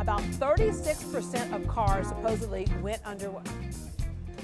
About 36% of cars supposedly went underwater.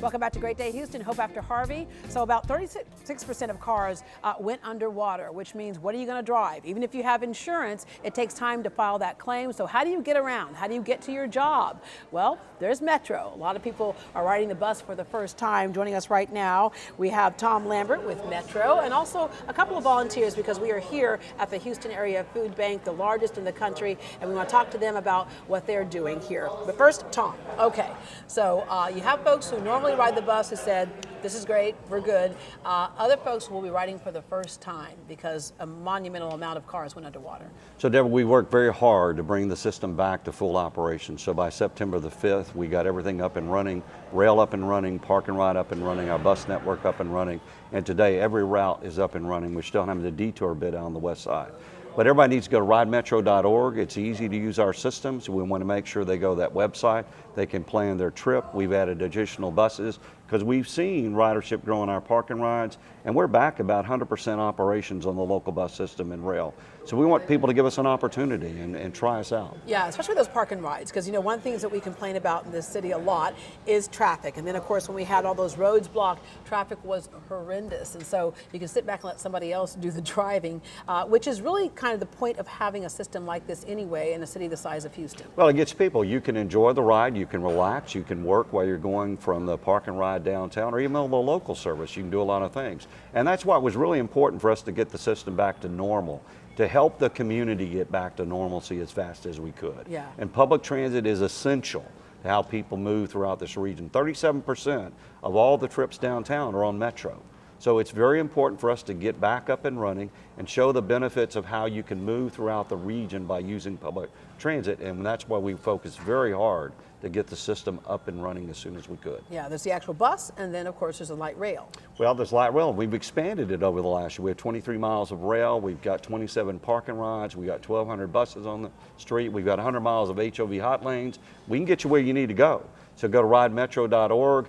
Welcome back to Great Day Houston. Hope after Harvey. So about 36% of cars went underwater, which means what are you going to drive? Even if you have insurance, it takes time to file that claim. So how do you get around? How do you get to your job? Well, there's Metro. A lot of people are riding the bus for the first time. Joining us right now, we have Tom Lambert with Metro and also a couple of volunteers because we are here at the Houston Area Food Bank, the largest in the country, and we want to talk to them about what they're doing here. But first, Tom. Okay, so you have folks who normally ride the bus who said, this is great, we're good. Other folks will be riding for the first time because a monumental amount of cars went underwater. So Deborah, we worked very hard to bring the system back to full operation. So by September the 5th, we got everything up and running, rail up and running, park and ride up and running, our bus network up and running. And today every route is up and running. We're still having the detour bit on the west side. But everybody needs to go to ridemetro.org. It's easy to use our system, so we want to make sure they go to that website. They can plan their trip. We've added additional buses because we've seen ridership grow in our parking rides, and we're back about 100% operations on the local bus system and rail. So we want people to give us an opportunity and try us out. Yeah, especially those parking rides, because you know one of the things that we complain about in this city a lot is traffic. And then of course when we had all those roads blocked, traffic was horrendous. And so you can sit back and let somebody else do the driving, which is really kind of the point of having a system like this anyway in a city the size of Houston. Well, it gets people. You can enjoy the ride, you can relax, you can work while you're going from the park and ride downtown, or even on the local service. You can do a lot of things. And that's why it was really important for us to get the system back to normal, to help the community get back to normalcy as fast as we could. Yeah. And public transit is essential to how people move throughout this region. 37% of all the trips downtown are on Metro. So it's very important for us to get back up and running and show the benefits of how you can move throughout the region by using public transit, and that's why we focus very hard to get the system up and running as soon as we could. Yeah, there's the actual bus, and then of course there's a light rail. Well, there's light rail. We've expanded it over the last year. We have 23 miles of rail. We've got 27 parking rides. We've got 1,200 buses on the street. We've got 100 miles of HOV hot lanes. We can get you where you need to go. So go to ridemetro.org,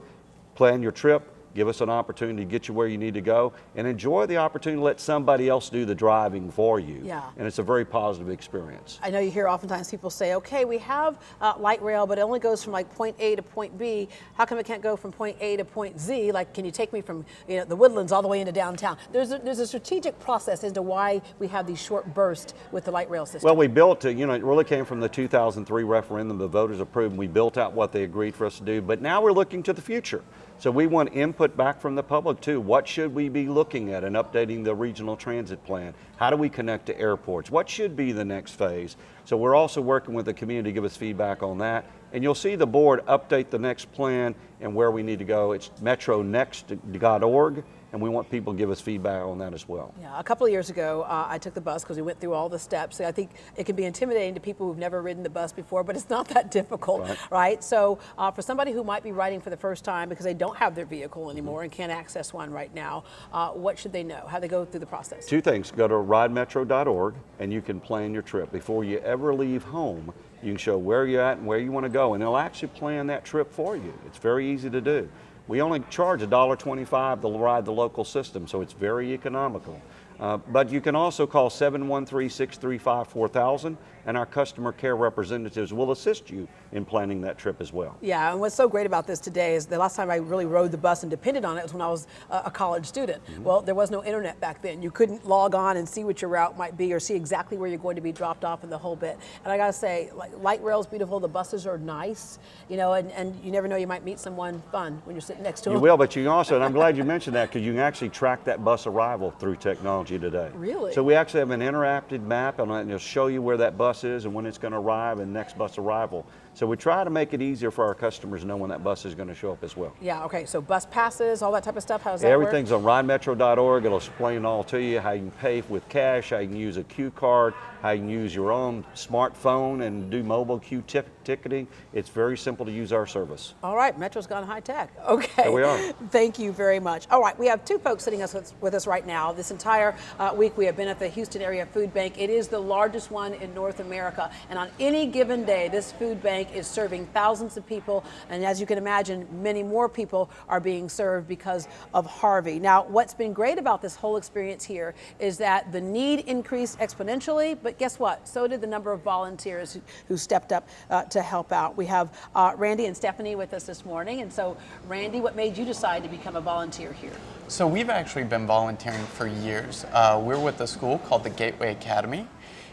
plan your trip, give us an opportunity to get you where you need to go, and enjoy the opportunity to let somebody else do the driving for you. Yeah. And it's a very positive experience. I know you hear oftentimes people say, okay, we have light rail, but it only goes from like point A to point B. How come it can't go from point A to point Z? Like, can you take me from the Woodlands all the way into downtown? There's a strategic process as to why we have these short bursts with the light rail system. Well, we built it, it really came from the 2003 referendum. The voters approved, and we built out what they agreed for us to do. But now we're looking to the future. So we want input back from the public too. What should we be looking at in updating the regional transit plan? How do we connect to airports? What should be the next phase? So we're also working with the community to give us feedback on that. And you'll see the board update the next plan and where we need to go. It's metronext.org. And we want people to give us feedback on that as well. Yeah, a couple of years ago, I took the bus because we went through all the steps. I think it can be intimidating to people who've never ridden the bus before, but it's not that difficult, right? So for somebody who might be riding for the first time because they don't have their vehicle anymore and can't access one right now, what should they know? How do they go through the process? Two things. Go to ridemetro.org and you can plan your trip. Before you ever leave home, you can show where you're at and where you want to go, and they'll actually plan that trip for you. It's very easy to do. We only charge $1.25 to ride the local system, so it's very economical. But you can also call 713-635-4000, and our customer care representatives will assist you in planning that trip as well. Yeah, and what's so great about this today is the last time I really rode the bus and depended on it was when I was a college student. Well, there was no internet back then. You couldn't log on and see what your route might be or see exactly where you're going to be dropped off in the whole bit. And I gotta say, light rail is beautiful, the buses are nice, and you never know, you might meet someone fun when you're sitting next to them. You will, but you can also, and I'm glad you mentioned that, because you can actually track that bus arrival through technology today. Really? So we actually have an interactive map, and it'll show you where that bus is and when it's going to arrive and next bus arrival. So we try to make it easier for our customers to know when that bus is going to show up as well. Yeah, okay, so bus passes, all that type of stuff, how does that work? Everything's on ridemetro.org. It'll explain it all to you, how you can pay with cash, how you can use a Q card, how you can use your own smartphone and do mobile Q ticketing. It's very simple to use our service. All right, Metro's gone high tech. Okay. There we are. Thank you very much. All right, we have two folks sitting with us right now. This entire week we have been at the Houston Area Food Bank. It is the largest one in North America, and on any given day, this food bank bank is serving thousands of people, and as you can imagine, many more people are being served because of Harvey. Now, what's been great about this whole experience here is that the need increased exponentially, but guess what? So did the number of volunteers who stepped up to help out. We have Randy and Stephanie with us this morning, and so Randy, what made you decide to become a volunteer here? So we've actually been volunteering for years. We're with a school called the Gateway Academy,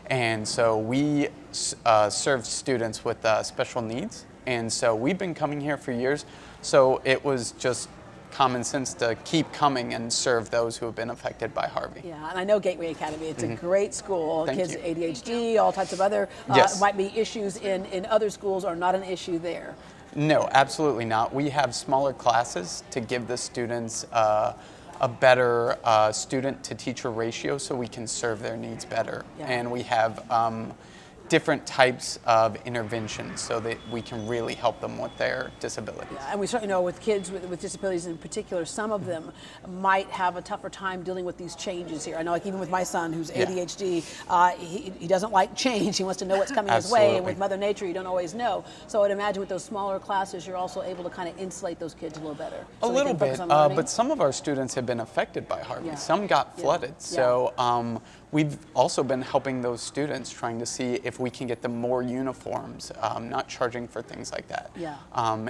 and so we serve students with special needs, and so we've been coming here for years, so it was just common sense to keep coming and serve those who have been affected by Harvey. Yeah, and I know Gateway Academy, it's a great school. Thank Kids you. ADHD, all types of other, Yes. might be issues in other schools are not an issue there. No, absolutely not. We have smaller classes to give the students a better student to teacher ratio so we can serve their needs better. Yeah. And we have different types of interventions so that we can really help them with their disabilities. Yeah, and we certainly know with kids with disabilities in particular, some of them might have a tougher time dealing with these changes here. I know, like even with my son who's ADHD, he doesn't like change. He wants to know what's coming his way, and with Mother Nature, you don't always know. So I'd imagine with those smaller classes, you're also able to kind of insulate those kids a little better. A So little bit, but some of our students have been affected by Harvey. Yeah. Some got flooded. Yeah. So we've also been helping those students, trying to see if we can get them more uniforms, not charging for things like that. Yeah.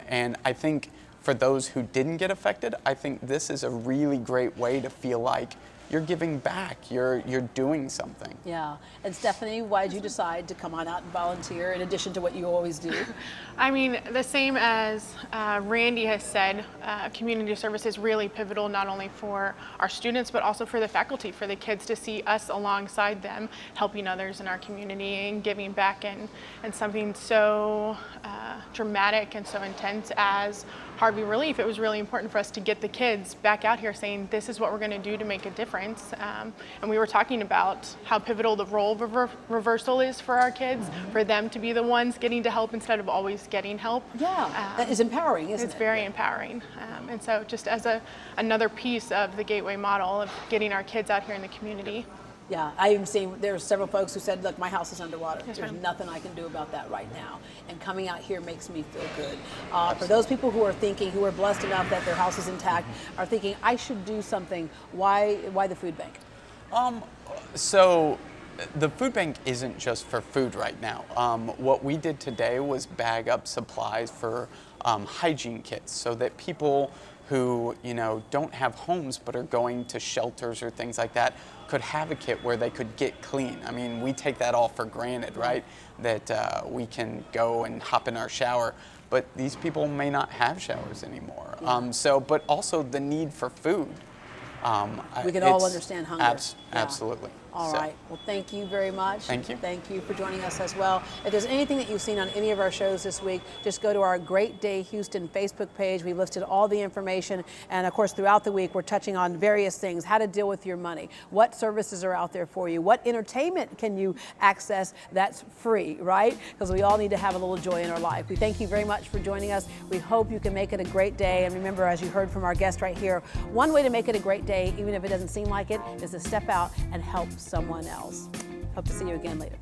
And I think for those who didn't get affected, I think this is a really great way to feel like you're giving back, you're doing something. Yeah. And Stephanie, why did you decide to come on out and volunteer in addition to what you always do? I mean, the same as Randy has said, community service is really pivotal not only for our students, but also for the faculty, for the kids to see us alongside them, helping others in our community and giving back. And something so dramatic and so intense as Harvey relief, it was really important for us to get the kids back out here saying, this is what we're going to do to make a difference. And we were talking about how pivotal the role reversal is for our kids, for them to be the ones getting to help instead of always getting help. Yeah, that is empowering, isn't it? It's very empowering. And so just as another piece of the Gateway model of getting our kids out here in the community. Yeah, I even seen there were several folks who said, look, my house is underwater. Yes, There's ma'am. nothing I can do about that right now. And coming out here makes me feel good. For those people who are thinking, who are blessed enough that their house is intact, are thinking, I should do something, why the food bank? So the food bank isn't just for food right now. What we did today was bag up supplies for hygiene kits so that people who don't have homes but are going to shelters or things like that could have a kit where they could get clean. I mean, we take that all for granted, right? That we can go and hop in our shower, but these people may not have showers anymore. But also the need for food. We can all understand hunger. Absolutely. All right. Well, thank you very much. Thank you. Thank you for joining us as well. If there's anything that you've seen on any of our shows this week, just go to our Great Day Houston Facebook page. We've listed all the information. And of course, throughout the week, we're touching on various things, how to deal with your money, what services are out there for you, what entertainment can you access that's free, right? Because we all need to have a little joy in our life. We thank you very much for joining us. We hope you can make it a great day. And remember, as you heard from our guest right here, one way to make it a great day, even if it doesn't seem like it, is to step out and help someone else. Hope to see you again later.